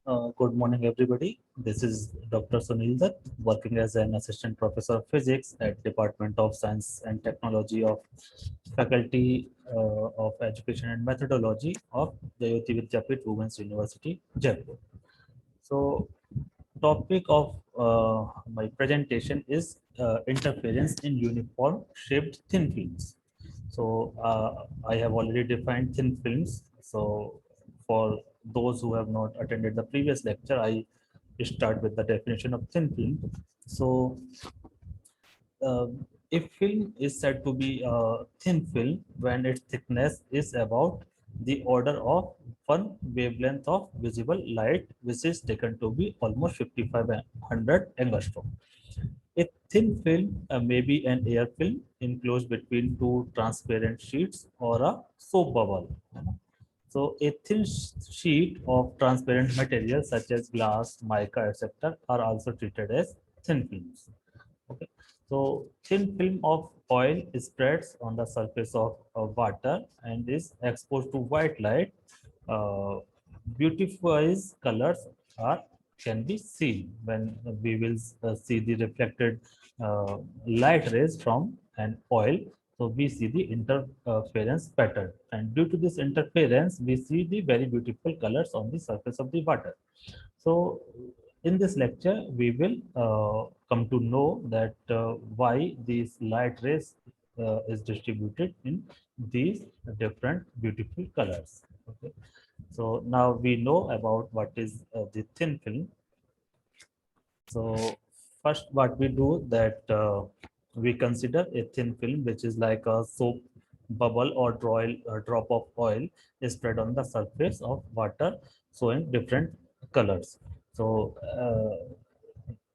Good morning, everybody. This is Dr. Sunil Dutt, working as an assistant professor of physics at Department of Science and Technology of Faculty of Education and Methodology of Jayoti Vidyapith Women's University, Jaipur. So, topic of my presentation is interference in uniform shaped thin films. So I have already defined thin films. So for those who have not attended the previous lecture, I start with the definition of thin film. So uh, a film is said to be a thin film when its thickness is about the order of one wavelength of visible light, which is taken to be almost 5500 angstrom. A thin film may be an air film enclosed between two transparent sheets or a soap bubble. So a thin sheet of transparent material such as glass, mica, etc. are also treated as thin films. Okay. So thin film of oil spreads on the surface of water and is exposed to white light. Uh, Beautifies colors are can be seen when we will see the reflected light rays from an oil. So we see the interference pattern, and due to this interference, we see the very beautiful colors on the surface of the water. So in this lecture, we will come to know that why these light rays is distributed in these different beautiful colors. Okay. So now we know about what is the thin film. So first what we do that we consider a thin film which is like a soap bubble or drop of oil is spread on the surface of water showing different colors. So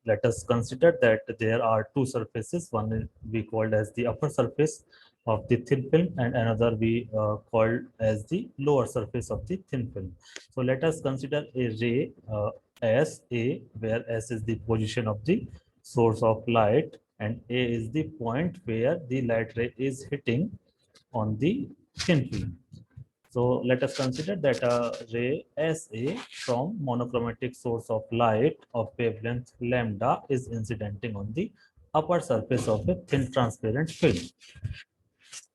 let us consider that there are two surfaces. One we called as the upper surface of the thin film and another we called as the lower surface of the thin film. So let us consider a ray as A, where S is the position of the source of light and A is the point where the light ray is hitting on the thin film. So let us consider that a ray SA from monochromatic source of light of wavelength lambda is incidenting on the upper surface of a thin transparent film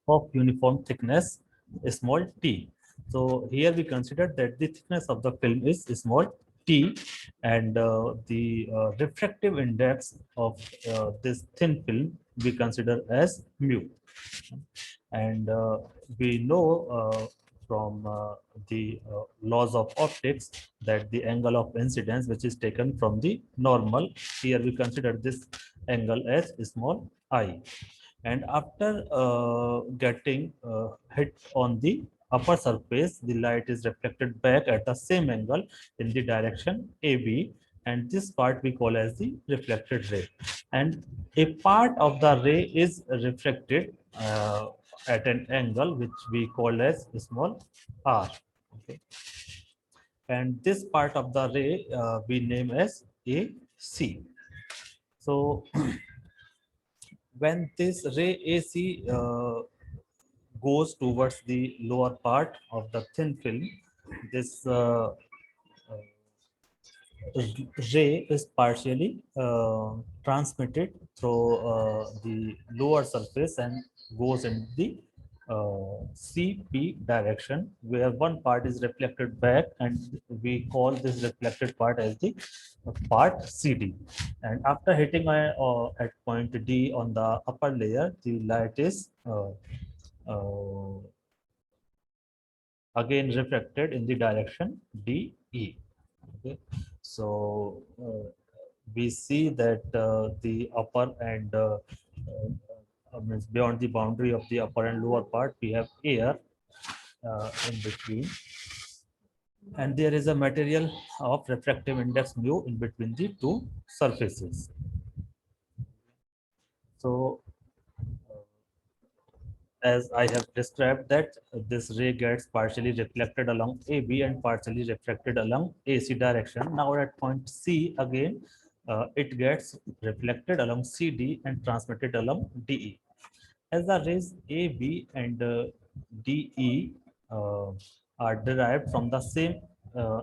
of uniform thickness small t. So here we consider that the thickness of the film is small t, and the refractive index of this thin film we consider as mu. And we know from the laws of optics that the angle of incidence which is taken from the normal, here we consider this angle as small I, and after getting hit on the upper surface, the light is reflected back at the same angle in the direction AB, and this part we call as the reflected ray. And a part of the ray is refracted at an angle which we call as small r. Okay. And this part of the ray we name as AC. So when this ray AC goes towards the lower part of the thin film, this ray is partially transmitted through the lower surface and goes in the CP direction, where one part is reflected back, and we call this reflected part as the part CD. And after hitting at point D on the upper layer, the light is uh, again refracted in the direction DE. Okay. So we see that the upper and means beyond the boundary of the upper and lower part, we have air in between, and there is a material of refractive index mu in between the two surfaces. So as I have described that this ray gets partially reflected along AB and partially reflected along AC direction. Now at point C again, it gets reflected along CD and transmitted along DE. As the rays AB and DE uh, are derived from the same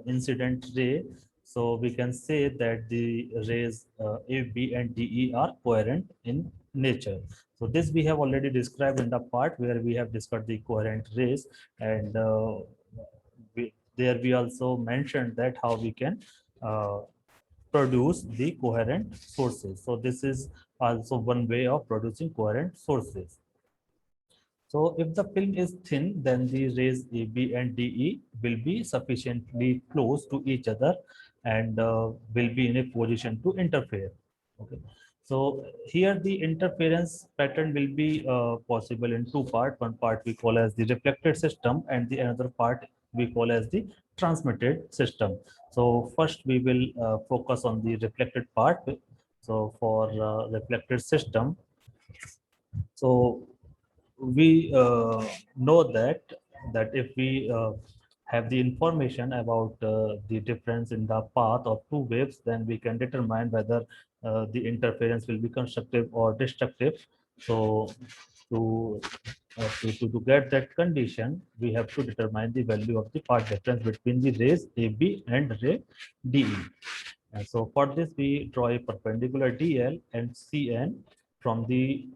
incident ray, So we can say that the rays A, B, and DE are coherent in nature. So this we have already described in the part where we have discussed the coherent rays, and there we also mentioned that how we can uh, produce the coherent sources. So this is also one way of producing coherent sources. So if the film is thin, then the rays AB and DE will be sufficiently close to each other and will be in a position to interfere. Okay. So here the interference pattern will be possible in two parts. One part we call as the reflected system, and the another part we call as the transmitted system. So first we will focus on the reflected part. So for reflected system, so we know that if we have the information about the difference in the path of two waves, then we can determine whether the interference will be constructive or destructive. So to, to get that condition, we have to determine the value of the path difference between the rays AB and ray DE. And so for this, we draw a perpendicular DL and CN from the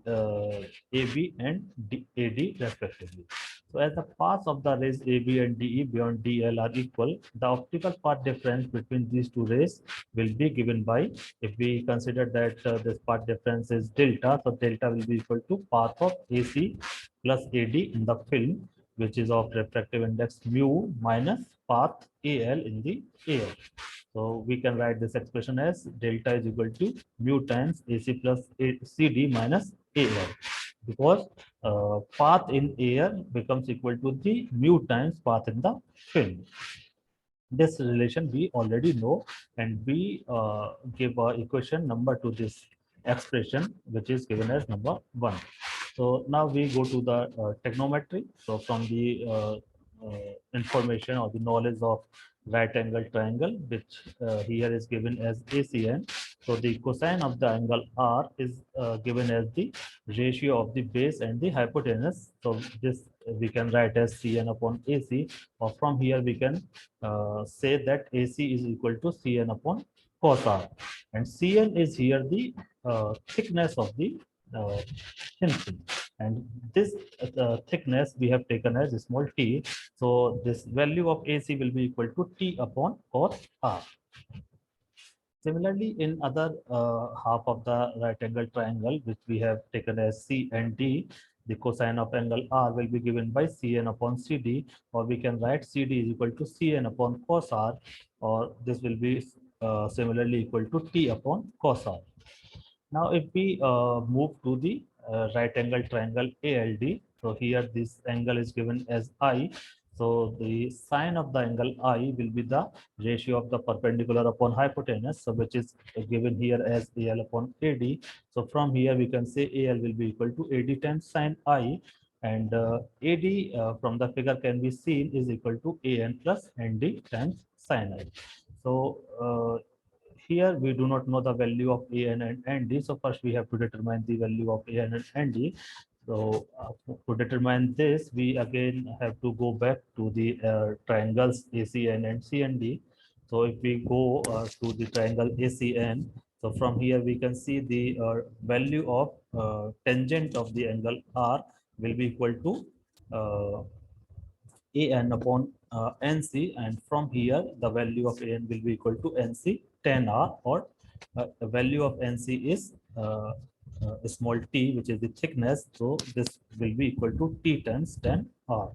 AB and AD respectively. So as the paths of the rays AB and DE beyond DL are equal, the optical path difference between these two rays will be given by, if we consider that this path difference is delta, so delta will be equal to path of AC plus AD in the film, which is of refractive index mu minus path AL in the air. So we can write this expression as delta is equal to mu times AC plus CD minus AL, because path in air becomes equal to the mu times path in the film. This relation we already know, and we give a equation number to this expression, which is given as number 1. So now we go to the trigonometry. So from the information or the knowledge of right angle triangle, which here is given as ACN. So the cosine of the angle R is given as the ratio of the base and the hypotenuse. So this we can write as Cn upon AC, or from here we can say that AC is equal to Cn upon cos R, and Cn is here the thickness of the thin film, and this thickness we have taken as small t. So this value of AC will be equal to T upon cos R. Similarly, in other half of the right angle triangle, which we have taken as C and D, the cosine of angle R will be given by Cn upon CD, or we can write CD is equal to Cn upon cos R, or this will be similarly equal to T upon cos R. Now, if we move to the right angle triangle ALD, so here this angle is given as I. So the sine of the angle I will be the ratio of the perpendicular upon hypotenuse, so which is given here as AL upon AD. So from here we can say AL will be equal to AD times sine I, and AD from the figure can be seen is equal to AN plus ND times sine I. So here we do not know the value of AN and ND. So first we have to determine the value of AN and ND. So to determine this, we again have to go back to the triangles ACN and CND. So if we go to the triangle ACN, so from here we can see the value of tangent of the angle R will be equal to AN upon NC, and from here the value of AN will be equal to NC tan R, or the value of NC is small t, which is the thickness. So this will be equal to T times tan R,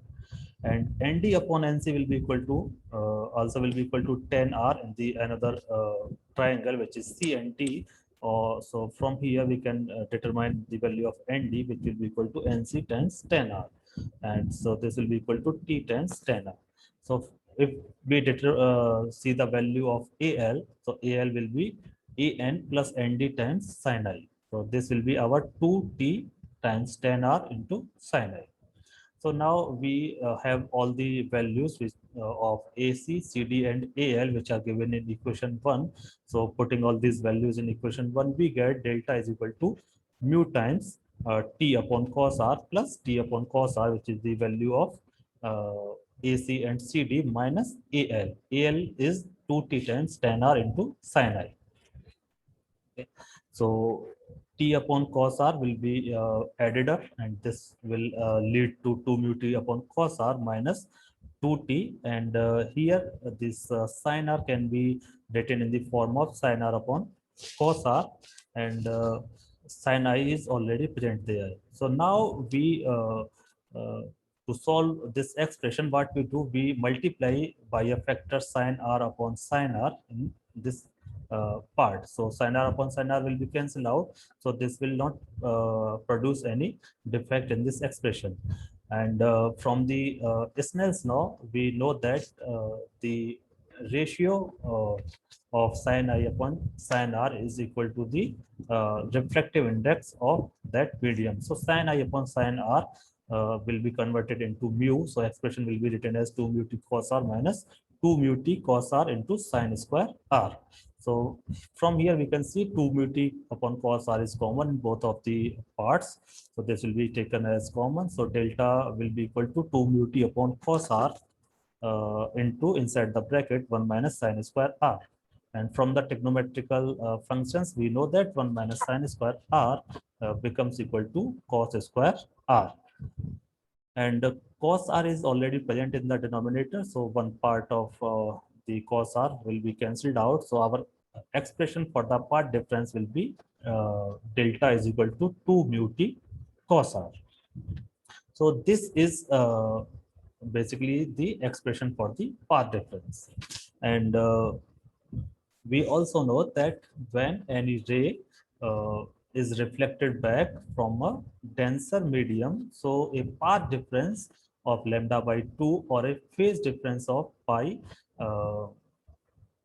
and ND upon NC will be equal to also will be equal to tan R in the another triangle, which is CNT. So from here we can determine the value of ND, which will be equal to NC times tan R, and so this will be equal to T times tan R. So if we see the value of AL, so AL will be AN plus ND times sin I. So this will be our 2T times tan R into sin I. So now we have all the values which, of AC, CD, and AL, which are given in equation 1. So putting all these values in equation 1, we get delta is equal to mu times T upon cos R plus T upon cos R, which is the value of AC and CD minus AL. AL is 2t times tan r into sin I. Okay. So t upon cos r will be added up, and this will lead to 2 mu t upon cos r minus 2t, and here this sin r can be written in the form of sin r upon cos r, and sin I is already present there. So now we uh, to solve this expression, what we do, we multiply by a factor sin r upon sin r in this part. So sin r upon sin r will be cancelled out. So this will not produce any defect in this expression. And from the Snell's law, we know that the ratio of sin I upon sin r is equal to the refractive index of that medium. So sin I upon sin r will be converted into mu. So expression will be written as 2 mu t cos r minus 2 mu t cos r into sin square r. So from here we can see 2 mu t upon cos r is common in both of the parts. So this will be taken as common. So delta will be equal to 2 mu t upon cos r into inside the bracket 1 minus sin square r. And from the trigonometrical functions, we know that 1 minus sin square r becomes equal to cos square r. And cos r is already present in the denominator. So one part of the cos r will be cancelled out. So our expression for the part difference will be delta is equal to 2 mu t cos r. So this is basically the expression for the path difference. And we also know that when any ray is reflected back from a denser medium, so a path difference of lambda by 2 or a phase difference of pi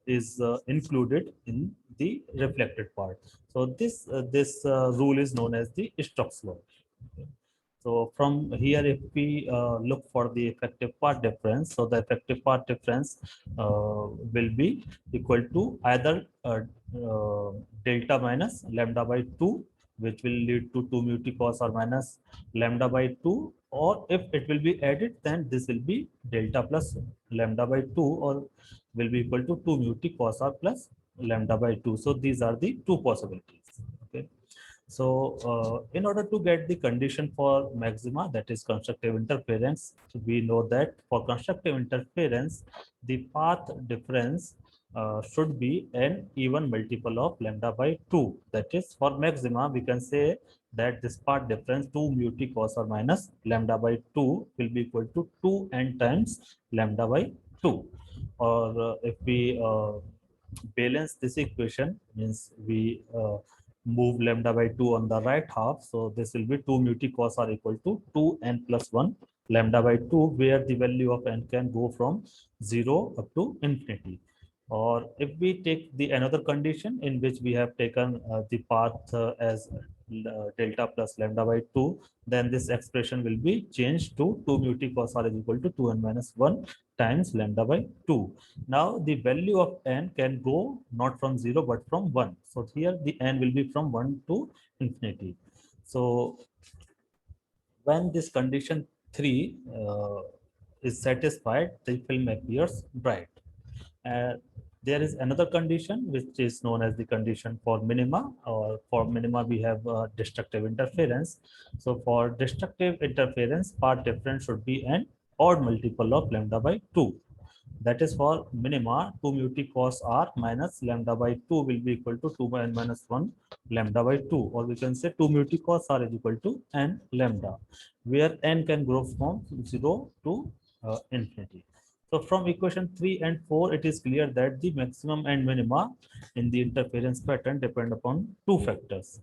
is included in the reflected part. So this rule is known as the Stokes law. So from here, if we look for the effective path difference, so the effective path difference will be equal to either delta minus lambda by 2, which will lead to 2 mu t cos or minus lambda by 2, or if it will be added, then this will be delta plus lambda by 2, or will be equal to 2 mu t cos r plus lambda by 2. So these are the two possibilities. Okay. So in order to get the condition for maxima, that is constructive interference, we know that for constructive interference, the path difference should be an even multiple of lambda by 2. That is, for maxima, we can say that this path difference 2 mu t cos or minus lambda by 2 will be equal to 2n times lambda by 2. Or if we balance this equation, means we move lambda by 2 on the right half. So this will be 2 mu t cos r equal to 2n plus 1 lambda by 2, where the value of n can go from 0 up to infinity. Or if we take the another condition in which we have taken the path as delta plus lambda by 2, then this expression will be changed to 2 mu t cos r is equal to 2n minus 1 times lambda by 2. Now the value of n can go not from 0 but from 1. So here the n will be from 1 to infinity. So when this condition 3 is satisfied, the film appears bright. There is another condition which is known as the condition for minima, or for minima we have destructive interference. So for destructive interference, path difference should be an odd multiple of lambda by 2. That is, for minima, 2 mu t cos r minus lambda by 2 will be equal to 2 by n minus 1 lambda by 2, or we can say 2 mu t cos r is equal to n lambda, where n can grow from 0 to infinity. So from equation 3 and 4, it is clear that the maximum and minima in the interference pattern depend upon two factors.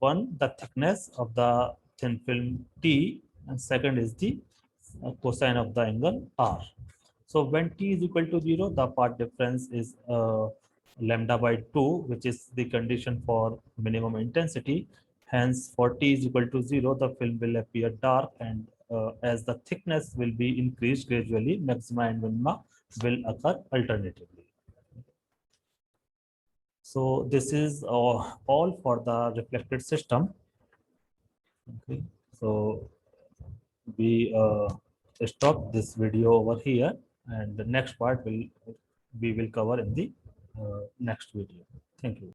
One, the thickness of the thin film T, and second is the cosine of the angle R. So when T is equal to 0, the path difference is lambda by 2, which is the condition for minimum intensity. Hence, for T is equal to 0, the film will appear dark, and as the thickness will be increased gradually, maxima and minima will occur alternatively. So this is all for the reflected system. Okay, so we stop this video over here. and the next part will we will cover in the next video. Thank you.